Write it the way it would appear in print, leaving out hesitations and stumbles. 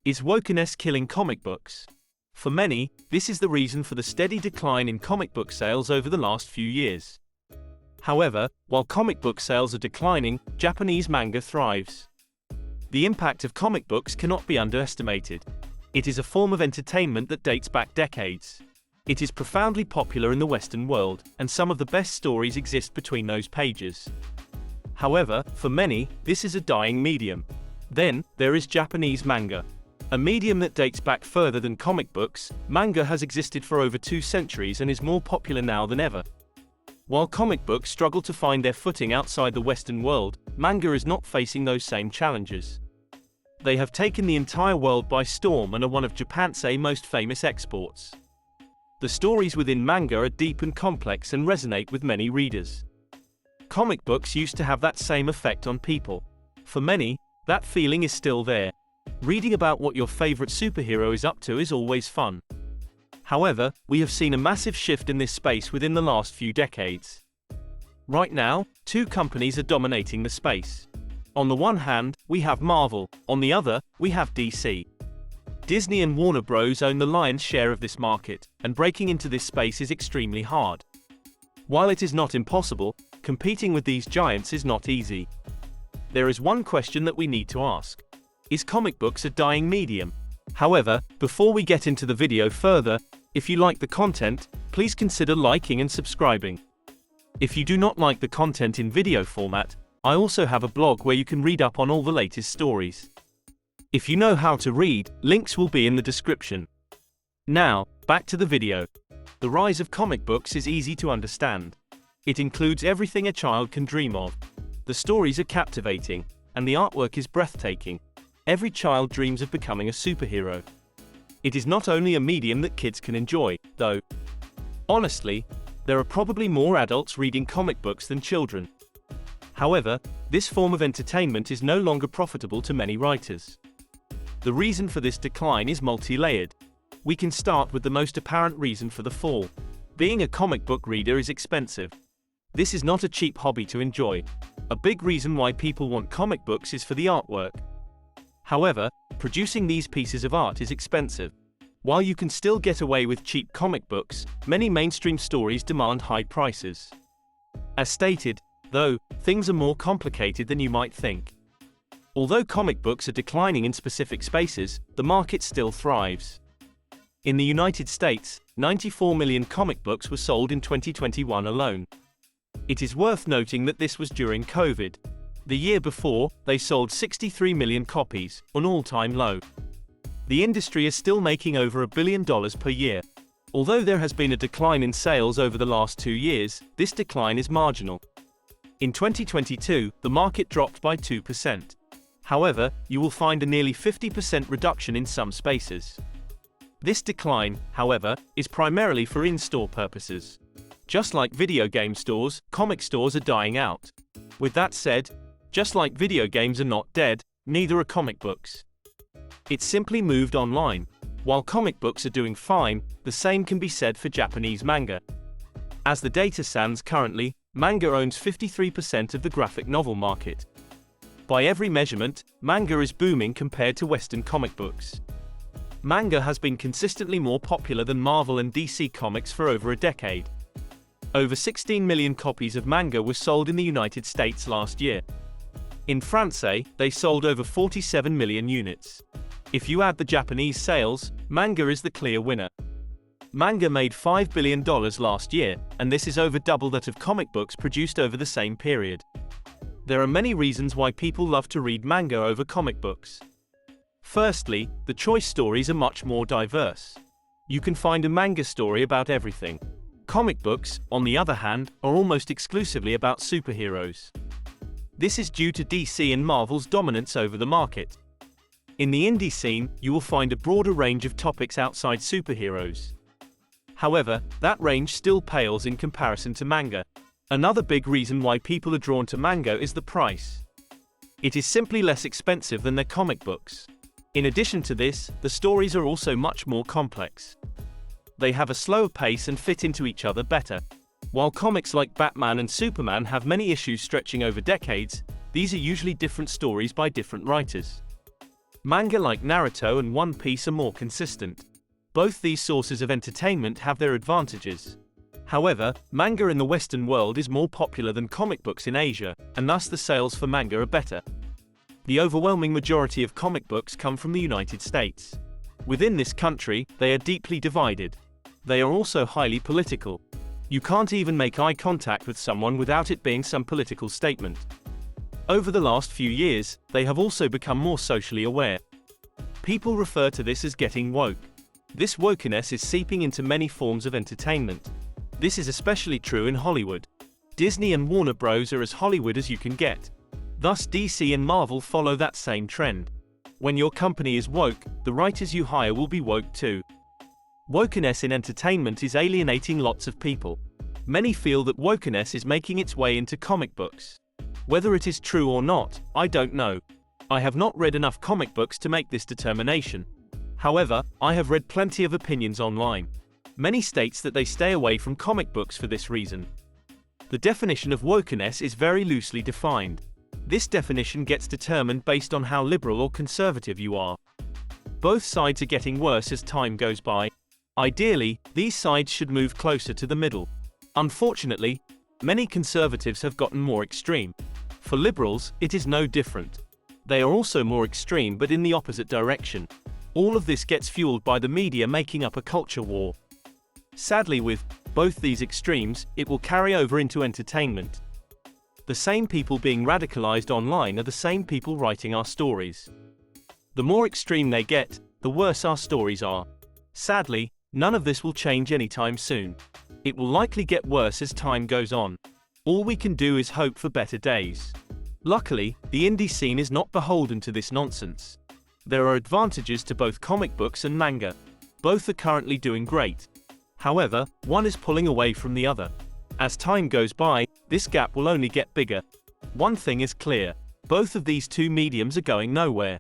Is wokeness killing comic books? For many, this is the reason for the steady decline in comic book sales over the last few years. However, while comic book sales are declining, Japanese manga thrives. The impact of comic books cannot be underestimated. It is a form of entertainment that dates back decades. It is profoundly popular in the Western world, and some of the best stories exist between those pages. However, for many, this is a dying medium. Then, there is Japanese manga. A medium that dates back further than comic books, manga has existed for over 2 centuries and is more popular now than ever. While comic books struggle to find their footing outside the Western world, manga is not facing those same challenges. They have taken the entire world by storm and are one of Japanse's most famous exports. The stories within manga are deep and complex and resonate with many readers. Comic books used to have that same effect on people. For many, that feeling is still there. Reading about what your favorite superhero is up to is always fun. However, we have seen a massive shift in this space within the last few decades. Right now, 2 companies are dominating the space. On the one hand, we have Marvel, on the other, we have DC. Disney and Warner Bros. Own the lion's share of this market, and breaking into this space is extremely hard. While it is not impossible, competing with these giants is not easy. There is one question that we need to ask. Is comic books a dying medium? However, before we get into the video further, if you like the content, please consider liking and subscribing. If you do not like the content in video format, I also have a blog where you can read up on all the latest stories. If you know how to read, links will be in the description. Now, back to the video. The rise of comic books is easy to understand. It includes everything a child can dream of. The stories are captivating, and the artwork is breathtaking. Every child dreams of becoming a superhero. It is not only a medium that kids can enjoy, though. Honestly, there are probably more adults reading comic books than children. However, this form of entertainment is no longer profitable to many writers. The reason for this decline is multi-layered. We can start with the most apparent reason for the fall. Being a comic book reader is expensive. This is not a cheap hobby to enjoy. A big reason why people want comic books is for the artwork. However, producing these pieces of art is expensive. While you can still get away with cheap comic books, many mainstream stories demand high prices. As stated, though, things are more complicated than you might think. Although comic books are declining in specific spaces, the market still thrives. In the United States, 94 million comic books were sold in 2021 alone. It is worth noting that this was during COVID. The year before, they sold 63 million copies, an all-time low. The industry is still making over $1 billion per year. Although there has been a decline in sales over the last 2 years, this decline is marginal. In 2022, the market dropped by 2%. However, you will find a nearly 50% reduction in some spaces. This decline, however, is primarily for in-store purposes. Just like video game stores, comic stores are dying out. With that said, just like video games are not dead, neither are comic books. It's simply moved online. While comic books are doing fine, the same can be said for Japanese manga. As the data stands currently, manga owns 53% of the graphic novel market. By every measurement, manga is booming compared to Western comic books. Manga has been consistently more popular than Marvel and DC comics for over a decade. Over 16 million copies of manga were sold in the United States last year. In France, they sold over 47 million units. If you add the Japanese sales, manga is the clear winner. Manga made $5 billion last year, and this is over double that of comic books produced over the same period. There are many reasons why people love to read manga over comic books. Firstly, the choice stories are much more diverse. You can find a manga story about everything. Comic books, on the other hand, are almost exclusively about superheroes. This is due to DC and Marvel's dominance over the market. In the indie scene, you will find a broader range of topics outside superheroes. However, that range still pales in comparison to manga. Another big reason why people are drawn to manga is the price. It is simply less expensive than their comic books. In addition to this, the stories are also much more complex. They have a slower pace and fit into each other better. While comics like Batman and Superman have many issues stretching over decades, these are usually different stories by different writers. Manga like Naruto and One Piece are more consistent. Both these sources of entertainment have their advantages. However, manga in the Western world is more popular than comic books in Asia, and thus the sales for manga are better. The overwhelming majority of comic books come from the United States. Within this country, they are deeply divided. They are also highly political. You can't even make eye contact with someone without it being some political statement. Over the last few years, they have also become more socially aware. People refer to this as getting woke. This wokeness is seeping into many forms of entertainment. This is especially true in Hollywood. Disney and Warner Bros. Are as Hollywood as you can get. Thus DC and Marvel follow that same trend. When your company is woke, the writers you hire will be woke too. Wokeness in entertainment is alienating lots of people. Many feel that wokeness is making its way into comic books. Whether it is true or not, I don't know. I have not read enough comic books to make this determination. However, I have read plenty of opinions online. Many states that they stay away from comic books for this reason. The definition of wokeness is very loosely defined. This definition gets determined based on how liberal or conservative you are. Both sides are getting worse as time goes by. Ideally, these sides should move closer to the middle. Unfortunately, many conservatives have gotten more extreme. For liberals, it is no different. They are also more extreme but in the opposite direction. All of this gets fueled by the media making up a culture war. Sadly, with both these extremes, it will carry over into entertainment. The same people being radicalized online are the same people writing our stories. The more extreme they get, the worse our stories are. Sadly, none of this will change anytime soon. It will likely get worse as time goes on. All we can do is hope for better days. Luckily, the indie scene is not beholden to this nonsense. There are advantages to both comic books and manga. Both are currently doing great. However, one is pulling away from the other. As time goes by, this gap will only get bigger. One thing is clear: both of these two mediums are going nowhere.